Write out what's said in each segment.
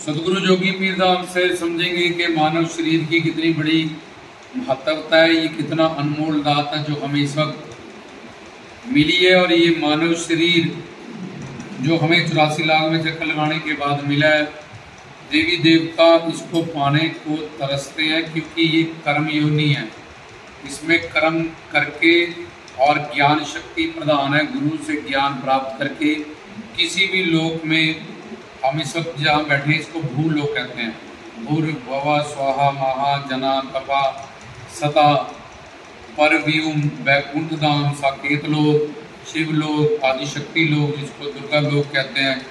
सदगुरु जोगी पीर धाम से समझेंगे कि मानव शरीर की कितनी बड़ी महत्वता है, ये कितना अनमोल दात है जो हमें इस वक्त मिली है। और ये मानव शरीर जो हमें 84 लाख में चक्कर लगाने के बाद मिला है, देवी देवता इसको पाने को तरसते हैं क्योंकि ये कर्म योनि है। इसमें कर्म करके और ज्ञान शक्ति प्रदान है। गुरु से ज्ञान प्राप्त करके किसी भी लोक में हम इस वक्त जहाँ बैठे हैं इसको भू लोक कहते हैं। भूर भवा स्वाहा महा जना तपा सता परव्यूम वैकुंठ धाम साकेत लोक शिव लोक आदिशक्ति लोक जिसको दुर्गा लोक कहते हैं,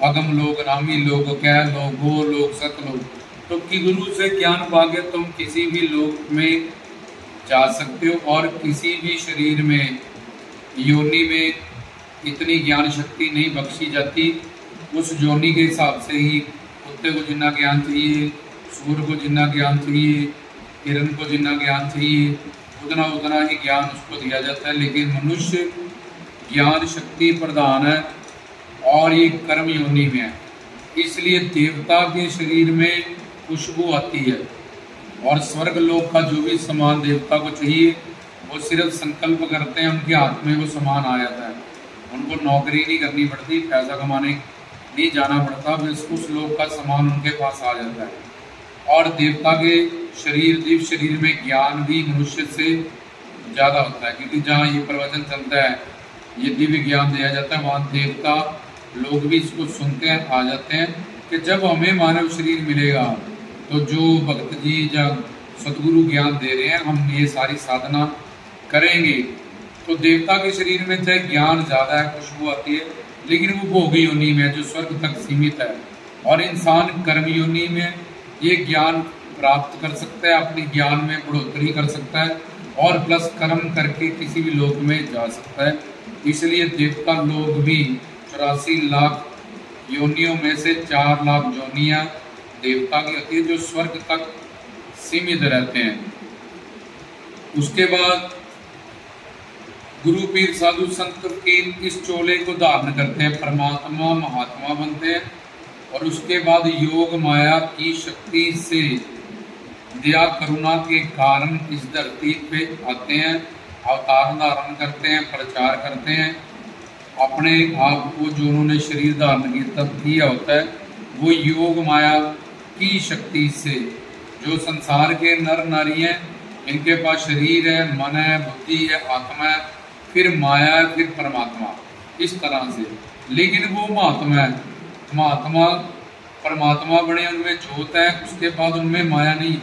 अगम लोक रामी लोक कैल लोक गो लोक सत लोक। तो कि गुरु से ज्ञान पाके तुम किसी भी लोक में जा सकते हो और किसी भी शरीर में योनि में इतनी ज्ञान शक्ति नहीं बख्शी जाती। उस योनि के हिसाब से ही कुत्ते को जितना ज्ञान चाहिए, सूर को जितना ज्ञान चाहिए, हिरण को जितना ज्ञान चाहिए, उतना उतना ही ज्ञान उसको दिया जाता है। लेकिन मनुष्य ज्ञान शक्ति प्रदान है और ये कर्म योनि में है, इसलिए देवता के शरीर में खुशबू आती है। और स्वर्ग लोक का जो भी सामान देवता को चाहिए वो सिर्फ संकल्प करते हैं, उनके हाथ में वो सामान आ जाता है। उनको नौकरी नहीं करनी पड़ती, पैसा कमाने नहीं जाना पड़ता, बस उस लोक का सामान उनके पास आ जाता है। और देवता के शरीर दिव्य शरीर में ज्ञान भी मनुष्य से ज़्यादा होता है, क्योंकि जहाँ ये प्रवचन चलता है, ये दिव्य ज्ञान दिया जाता है, वहाँ देवता लोग भी इसको सुनते हैं, आ जाते हैं कि जब हमें मानव शरीर मिलेगा तो जो भक्त जी जब सदगुरु ज्ञान दे रहे हैं हम ये सारी साधना करेंगे। तो देवता के शरीर में चाहे ज्ञान ज़्यादा है, खुशबू आती है, लेकिन वो भोगी योनि में जो स्वर्ग तक सीमित है। और इंसान कर्म योनि में ये ज्ञान प्राप्त कर सकता है, अपनी ज्ञान में बढ़ोतरी कर सकता है और प्लस कर्म करके किसी भी लोक में जा सकता है। इसलिए देवता लोग भी 84 लाख योनियों में से 4 लाख योनियाँ देवता की होती है जो स्वर्ग तक सीमित रहते हैं। उसके बाद गुरु पीर साधु संत की इस चोले को धारण करते हैं, परमात्मा महात्मा बनते हैं। और उसके बाद योग माया की शक्ति से दया करुणा के कारण इस धरती पे आते हैं, अवतार धारण करते हैं, प्रचार करते हैं। अपने आप को जो उन्होंने शरीर धारण की तब किया होता है वो योग माया की शक्ति से, जो संसार के नर नारी हैं इनके पास शरीर है, मन है, बुद्धि है, आत्मा है, फिर माया है, फिर परमात्मा, इस तरह से। लेकिन वो महात्मा है, महात्मा परमात्मा बने, उनमें ज्योत है, उसके बाद उनमें माया नहीं,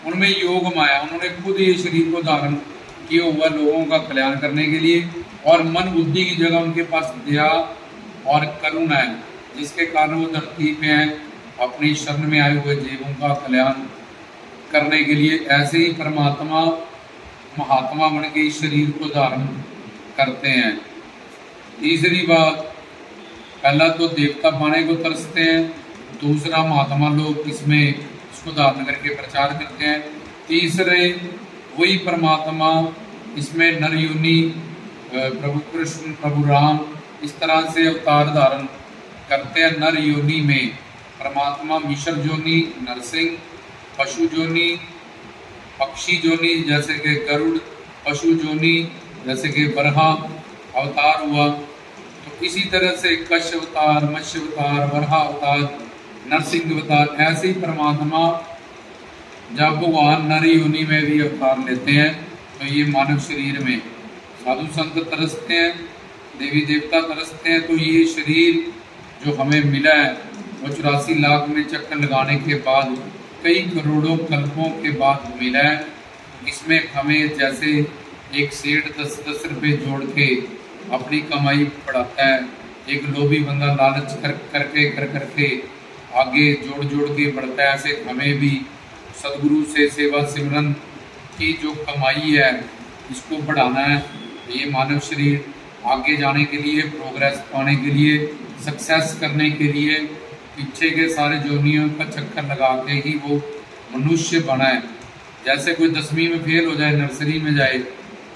उनमें योग माया। उन्होंने खुद ये शरीर को धारण किया हुआ लोगों का कल्याण करने के लिए, और मन बुद्धि की जगह उनके पास दया और करुणा है, जिसके कारण वो धरती पे हैं अपनी शरण में आए हुए जीवों का कल्याण करने के लिए। ऐसे ही परमात्मा महात्मा बन के इस शरीर को धारण करते हैं। तीसरी बात, पहला तो देवता पाने को तरसते हैं, दूसरा महात्मा लोग इसमें इसको धारण करके प्रचार करते हैं, तीसरे वही परमात्मा इसमें नर योनि प्रभु कृष्ण प्रभु राम इस तरह से अवतार धारण करते हैं। नर योनि में परमात्मा मिश्र योनि नरसिंह, पशु योनि पक्षी योनि जैसे कि गरुड़, पशु योनि जैसे कि बरहा अवतार हुआ। तो इसी तरह से कश्य अवतार, मत्स्य अवतार, वरहा अवतार, नरसिंह अवतार, ऐसे ही परमात्मा जब भगवान नर योनि में भी अवतार लेते हैं तो ये मानव शरीर में साधु संत तरसते हैं, देवी देवता तरसते हैं। तो ये शरीर जो हमें मिला है वो 84 लाख में चक्कर लगाने के बाद, कई करोड़ों कल्पों के बाद मिला है। इसमें हमें जैसे एक सेठ 10-10 रुपये जोड़ के अपनी कमाई बढ़ाता है, एक लोभी बंदा लालच करके आगे जोड़ जोड़ के बढ़ता है, ऐसे हमें भी सदगुरु से सेवा सिमरन की जो कमाई है इसको बढ़ाना है। ये मानव शरीर आगे जाने के लिए, प्रोग्रेस पाने के लिए, सक्सेस करने के लिए पीछे के सारे जोनियों का चक्कर लगा के ही वो मनुष्य बना है। जैसे कोई 10वीं में फेल हो जाए, नर्सरी में जाए,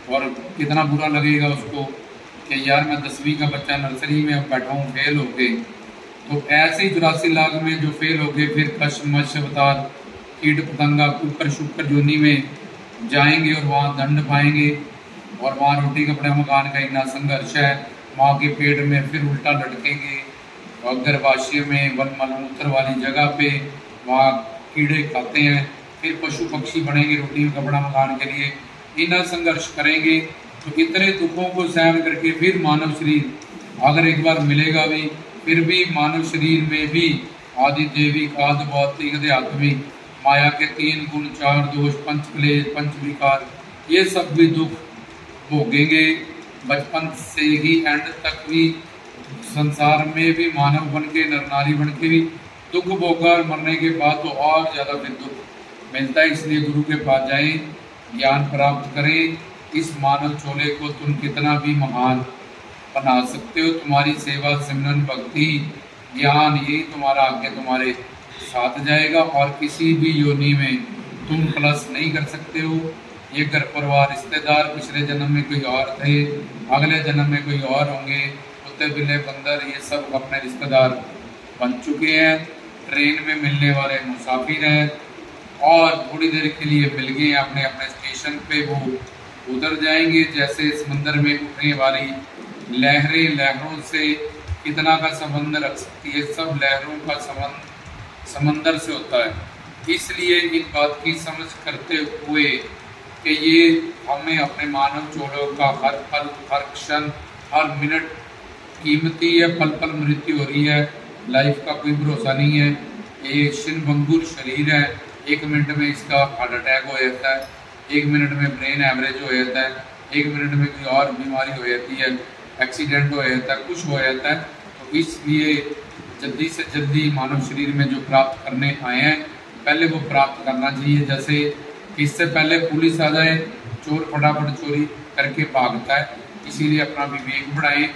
और कितना बुरा लगेगा उसको कि यार मैं 10वीं का बच्चा नर्सरी में बैठा हूँ फेल हो गए। तो ऐसे ही 84 लाख में जो फेल हो गए फिर कश मश अवतार कीट पतंगा कुकर शुक्र योनि में जाएंगे और वहाँ दंड पाएंगे और वहाँ रोटी कपड़े मकान का इतना संघर्ष है। माँ के पेट में फिर उल्टा लटकेंगे और गर्भाशय में वन मलमूत्र वाली जगह पे वहाँ कीड़े खाते हैं, फिर पशु पक्षी बनेंगे रोटी कपड़ा मकान के लिए, इतना संघर्ष करेंगे। तो इतने दुखों को सहन करके फिर मानव शरीर अगर एक बार मिलेगा भी, फिर भी मानव शरीर में भी आदि देवी आदि भौतिक आध्यात्मिक माया के 3 गुण 4 दोष पंच क्लेश पंच विकार ये सब भी दुख भोगेंगे। बचपन से ही एंड तक भी संसार में भी मानव बन के नर नारी बन के भी दुख भोगकर मरने के बाद तो और ज़्यादा फिर दुख मिलता है। इसलिए गुरु के पास जाएं, ज्ञान प्राप्त करें। इस मानव चोले को तुम कितना भी महान बना सकते हो, तुम्हारी सेवा सिमरन भक्ति ज्ञान यही तुम्हारा आगे तुम्हारे साथ जाएगा और किसी भी योनि में तुम प्लस नहीं कर सकते हो। ये घर परिवार रिश्तेदार पिछले जन्म में कोई और थे, अगले जन्म में कोई और होंगे, कुत्ते बिल्ले बंदर ये सब अपने रिश्तेदार बन चुके हैं। ट्रेन में मिलने वाले मुसाफिर हैं और थोड़ी देर के लिए मिल गए अपने अपने स्टेशन पे, वो उतर जाएंगे। जैसे समंदर में उठने वाली लहरें लहरों से कितना का संबंध रख सकती है, सब लहरों का संबंध समंदर से होता है। इसलिए इन बात की समझ करते हुए कि ये हमें अपने मानव चोलों का हर पल हर क्षण हर मिनट कीमती है, पल पल मृत्यु हो रही है, लाइफ का कोई भरोसा नहीं है। ये क्षणभंगुर शरीर है, 1 मिनट में इसका हार्ट अटैक हो जाता है, 1 मिनट में ब्रेन एवरेज हो जाता है, 1 मिनट में कोई और बीमारी हो जाती है, एक्सीडेंट हो जाता है, कुछ हो जाता है। तो इसलिए जल्दी से जल्दी मानव शरीर में जो प्राप्त करने आए हैं पहले वो प्राप्त करना चाहिए। जैसे इससे पहले पुलिस आ जाए, चोर फटाफट चोरी करके भागता है। इसीलिए अपना विवेक बढ़ाएं,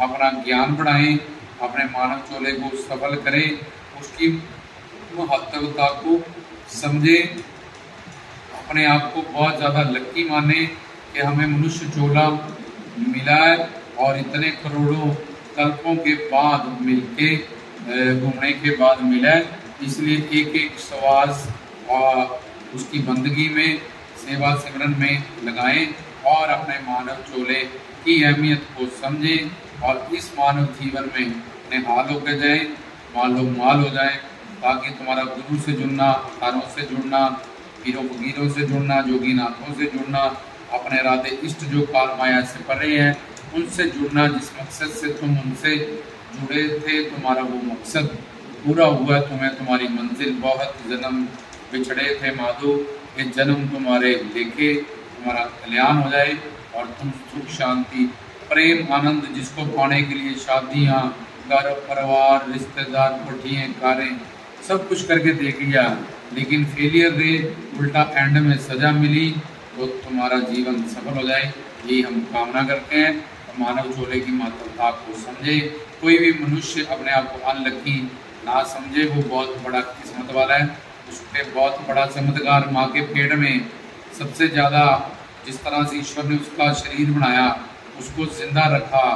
अपना ज्ञान बढ़ाएं, अपने मानव चोले को सफल करें, उसकी महत्वता को समझें, अपने आप को बहुत ज़्यादा लक्की माने कि हमें मनुष्य चोला मिला है और इतने करोड़ों कल्पों के बाद मिलके घूमने के बाद मिला है। इसलिए एक एक श्वास और उसकी बंदगी में सेवा सिमरन में लगाएं और अपने मानव चोले की अहमियत को समझें और इस मानव जीवन में निहाल होकर जाएं, माल हो जाएं, ताकि तुम्हारा गुरु से जुड़ना, अवतारों से जुड़ना, पीरों फकीरों से जुड़ना, जोगी नाथों से जुड़ना, अपने राधे इष्ट जो काल माया से परे हैं उनसे जुड़ना, जिस मकसद से तुम उनसे जुड़े थे तुम्हारा वो मकसद पूरा हुआ। तुम्हें तुम्हारी मंजिल बहुत जन्म बिछड़े थे माधो, ये जन्म तुम्हारे लेके तुम्हारा कल्याण हो जाए और तुम सुख शांति प्रेम आनंद जिसको पाने के लिए शादियाँ घर परिवार रिश्तेदार कोठियाँ कारें सब कुछ करके देख लिया, लेकिन फेलियर रहे, उल्टा एंड में सजा मिली, तो तुम्हारा जीवन सफल हो जाए यही हम कामना करते हैं। मानव चोले की महत्वता को समझे, कोई भी मनुष्य अपने आप को अनलकी ना समझे, वो बहुत बड़ा किस्मत वाला है। उसके बहुत बड़ा चमत्कार माँ के पेट में सबसे ज़्यादा जिस तरह से ईश्वर ने उसका शरीर बनाया, उसको जिंदा रखा,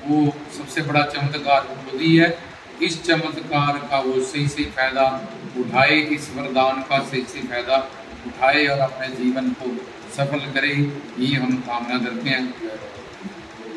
वो सबसे बड़ा चमत्कार खुद ही है। इस चमत्कार का वो सही फायदा उठाए, इस वरदान का सही फायदा उठाए और अपने जीवन को सफल करे, ये हम कामना करते हैं।